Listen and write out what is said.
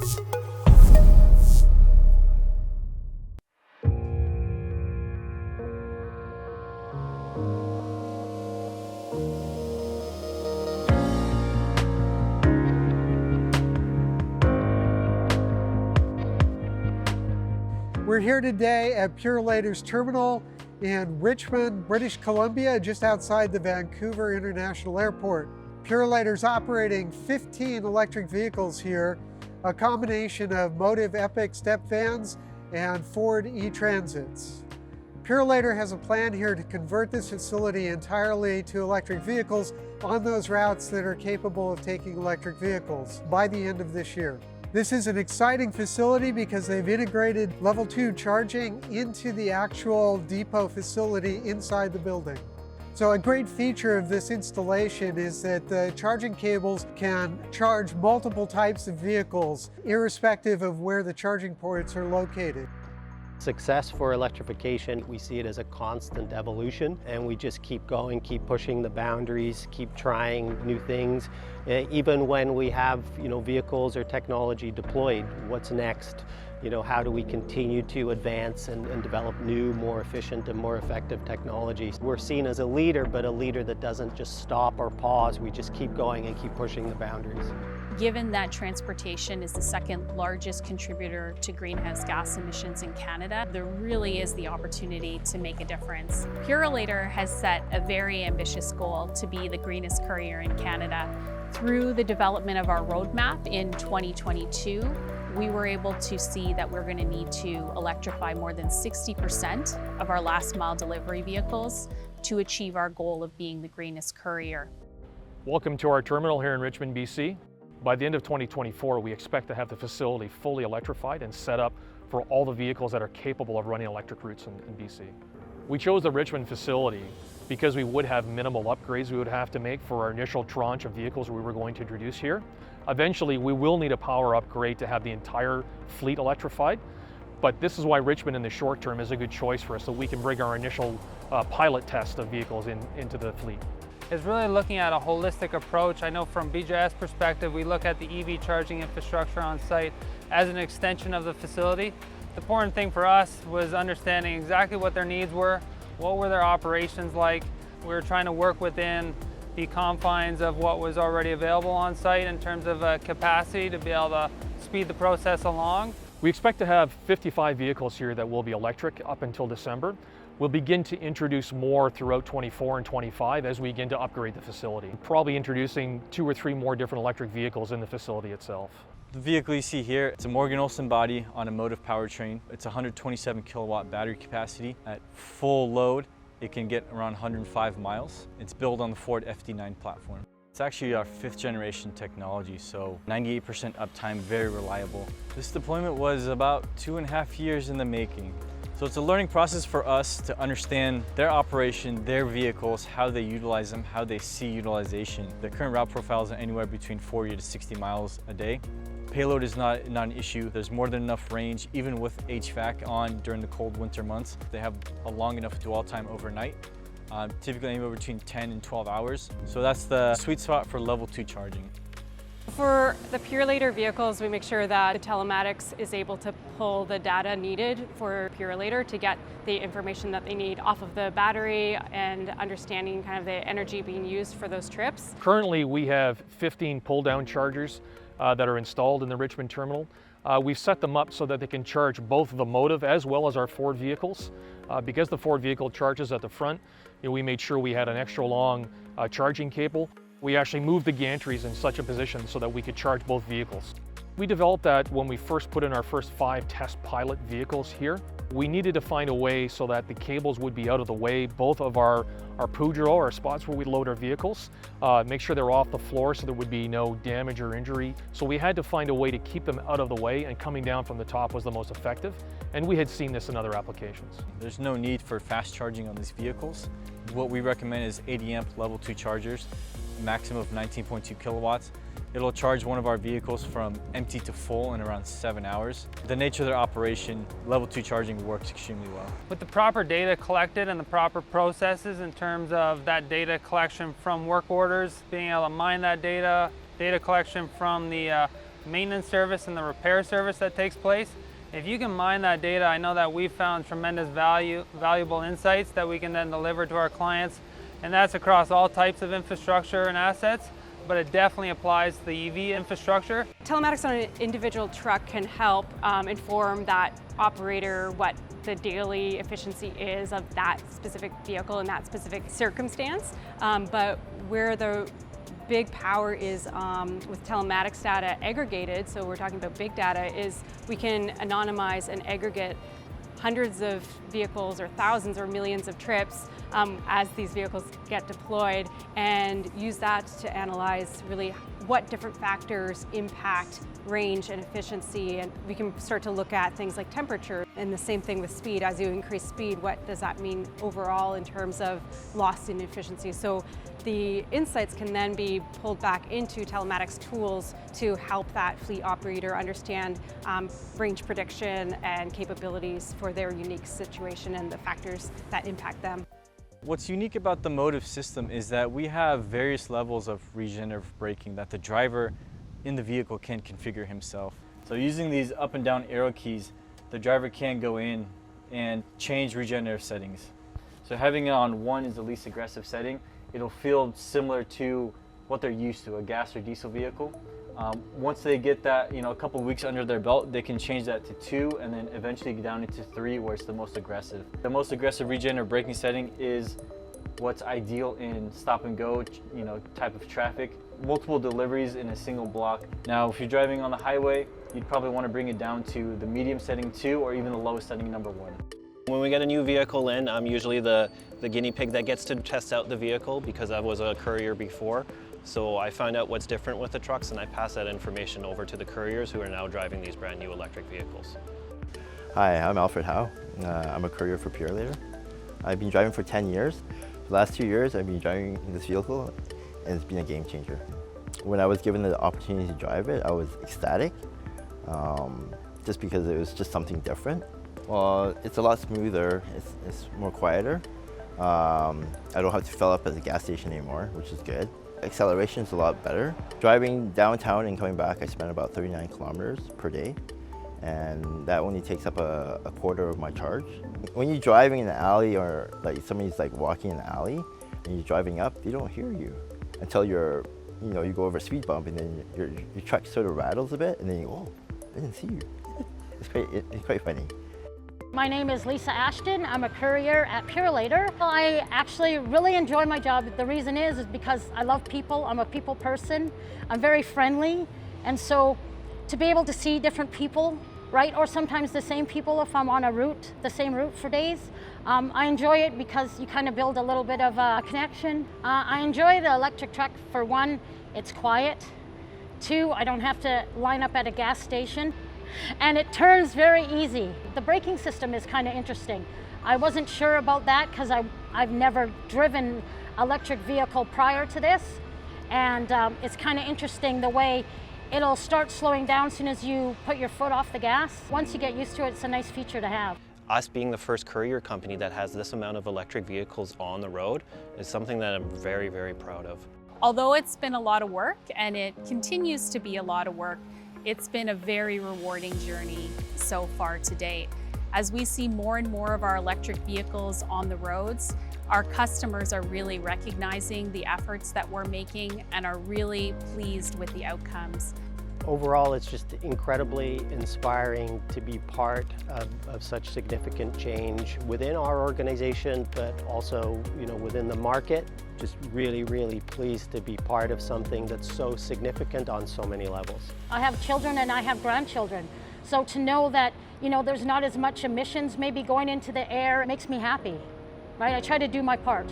We're here today at Purolator's terminal in Richmond, British Columbia, just outside the Vancouver International Airport. Purolator's operating 15 electric vehicles here, a combination of Motive Epic step vans and Ford e-Transits. Purolator has a plan here to convert this facility entirely to electric vehicles on those routes that are capable of taking electric vehicles by the end of this year. This is an exciting facility because they've integrated level 2 charging into the actual depot facility inside the building. So a great feature of this installation is that the charging cables can charge multiple types of vehicles, irrespective of where the charging ports are located. Success for electrification, we see it as a constant evolution, and we just keep going, keep pushing the boundaries, keep trying new things. Even when we have, vehicles or technology deployed, what's next? How do we continue to advance and develop new, more efficient and more effective technologies? We're seen as a leader, but a leader that doesn't just stop or pause. We just keep going and keep pushing the boundaries. Given that transportation is the second largest contributor to greenhouse gas emissions in Canada, there really is the opportunity to make a difference. Purolator has set a very ambitious goal to be the greenest courier in Canada. Through the development of our roadmap in 2022, we were able to see that we're going to need to electrify more than 60% of our last mile delivery vehicles to achieve our goal of being the greenest courier. Welcome to our terminal here in Richmond, BC. By the end of 2024, we expect to have the facility fully electrified and set up for all the vehicles that are capable of running electric routes in BC. We chose the Richmond facility because we would have minimal upgrades we would have to make for our initial tranche of vehicles we were going to introduce here. Eventually, we will need a power upgrade to have the entire fleet electrified, but this is why Richmond in the short term is a good choice for us, so we can bring our initial pilot test of vehicles into the fleet. Is really looking at a holistic approach. I know from BJS perspective, we look at the EV charging infrastructure on site as an extension of the facility. The important thing for us was understanding exactly what their needs were, what were their operations like. We were trying to work within the confines of what was already available on site in terms of capacity to be able to speed the process along. We expect to have 55 vehicles here that will be electric up until December. We'll begin to introduce more throughout 24 and 25 as we begin to upgrade the facility. Probably introducing 2 or 3 more different electric vehicles in the facility itself. The vehicle you see here, it's a Morgan Olson body on a Motive powertrain. It's 127 kilowatt battery capacity. At full load, it can get around 105 miles. It's built on the Ford FD9 platform. It's actually our 5th generation technology, so 98% uptime, very reliable. This deployment was about 2.5 years in the making. So it's a learning process for us to understand their operation, their vehicles, how they utilize them, how they see utilization. The current route profiles are anywhere between 40 to 60 miles a day. Payload is not an issue. There's more than enough range, even with HVAC on during the cold winter months. They have a long enough dwell time overnight, typically anywhere between 10 and 12 hours. So that's the sweet spot for level 2 charging. For the Purolator vehicles, we make sure that the telematics is able to pull the data needed for Purolator to get the information that they need off of the battery and understanding kind of the energy being used for those trips. Currently, we have 15 pull-down chargers that are installed in the Richmond terminal. We've set them up so that they can charge both the Motive as well as our Ford vehicles. Because the Ford vehicle charges at the front, we made sure we had an extra long charging cable. We actually moved the gantries in such a position so that we could charge both vehicles. We developed that when we first put in our first 5 test pilot vehicles here. We needed to find a way so that the cables would be out of the way, both of our Pujero, our spots where we load our vehicles, make sure they're off the floor so there would be no damage or injury. So we had to find a way to keep them out of the way, and coming down from the top was the most effective. And we had seen this in other applications. There's no need for fast charging on these vehicles. What we recommend is 80 amp level 2 chargers, maximum of 19.2 kilowatts. It'll charge one of our vehicles from empty to full in around 7 hours. The nature of their operation, level 2 charging works extremely well. With the proper data collected and the proper processes in terms of that data collection from work orders, being able to mine that data collection from the maintenance service and the repair service that takes place. If you can mine that data, I know that we've found tremendous valuable insights that we can then deliver to our clients, and that's across all types of infrastructure and assets, but it definitely applies to the EV infrastructure. Telematics on an individual truck can help inform that operator what the daily efficiency is of that specific vehicle in that specific circumstance. But where the big power is with telematics data aggregated, so we're talking about big data, is we can anonymize and aggregate hundreds of vehicles or thousands or millions of trips as these vehicles get deployed, and use that to analyze really what different factors impact range and efficiency. And we can start to look at things like temperature, and the same thing with speed. As you increase speed, what does that mean overall in terms of loss in efficiency? So the insights can then be pulled back into telematics tools to help that fleet operator understand range prediction and capabilities for their unique situation and the factors that impact them. What's unique about the Motive system is that we have various levels of regenerative braking that the driver in the vehicle can configure himself. So using these up and down arrow keys, the driver can go in and change regenerative settings. So having it on 1 is the least aggressive setting. It'll feel similar to what they're used to, a gas or diesel vehicle. Once they get that, a couple weeks under their belt, they can change that to 2 and then eventually get down into 3, where it's the most aggressive. The most aggressive regenerative braking setting is what's ideal in stop and go, type of traffic. Multiple deliveries in a single block. Now, if you're driving on the highway, you'd probably want to bring it down to the medium setting 2 or even the lowest setting number 1. When we get a new vehicle in, I'm usually the guinea pig that gets to test out the vehicle because I was a courier before. So I find out what's different with the trucks and I pass that information over to the couriers who are now driving these brand new electric vehicles. Hi, I'm Alfred Howe. I'm a courier for Purolator. I've been driving for 10 years. The last 2 years I've been driving this vehicle and it's been a game changer. When I was given the opportunity to drive it, I was ecstatic, just because it was just something different. Well, it's a lot smoother, it's more quieter. I don't have to fill up at the gas station anymore, which is good. Acceleration is a lot better. Driving downtown and coming back, I spend about 39 kilometers per day, and that only takes up a quarter of my charge. When you're driving in an alley or like somebody's walking in an alley and you're driving up, they don't hear you until you go over a speed bump and then your truck sort of rattles a bit and then you go, oh, I didn't see you. It's quite funny. My name is Lisa Ashton. I'm a courier at Purolator. I actually really enjoy my job. The reason is because I love people. I'm a people person. I'm very friendly. And so to be able to see different people, right? Or sometimes the same people if I'm on the same route for days. I enjoy it because you kind of build a little bit of a connection. I enjoy the electric truck. For one, it's quiet. 2, I don't have to line up at a gas station. And it turns very easy. The braking system is kind of interesting. I wasn't sure about that because I've never driven electric vehicle prior to this. And it's kind of interesting the way it'll start slowing down as soon as you put your foot off the gas. Once you get used to it, it's a nice feature to have. Us being the first courier company that has this amount of electric vehicles on the road is something that I'm very, very proud of. Although it's been a lot of work and it continues to be a lot of work, it's been a very rewarding journey so far to date. As we see more and more of our electric vehicles on the roads, our customers are really recognizing the efforts that we're making and are really pleased with the outcomes. Overall, it's just incredibly inspiring to be part of such significant change within our organization, but also, within the market. Just really, really pleased to be part of something that's so significant on so many levels. I have children and I have grandchildren. So to know that, there's not as much emissions maybe going into the air, it makes me happy, right? I try to do my part.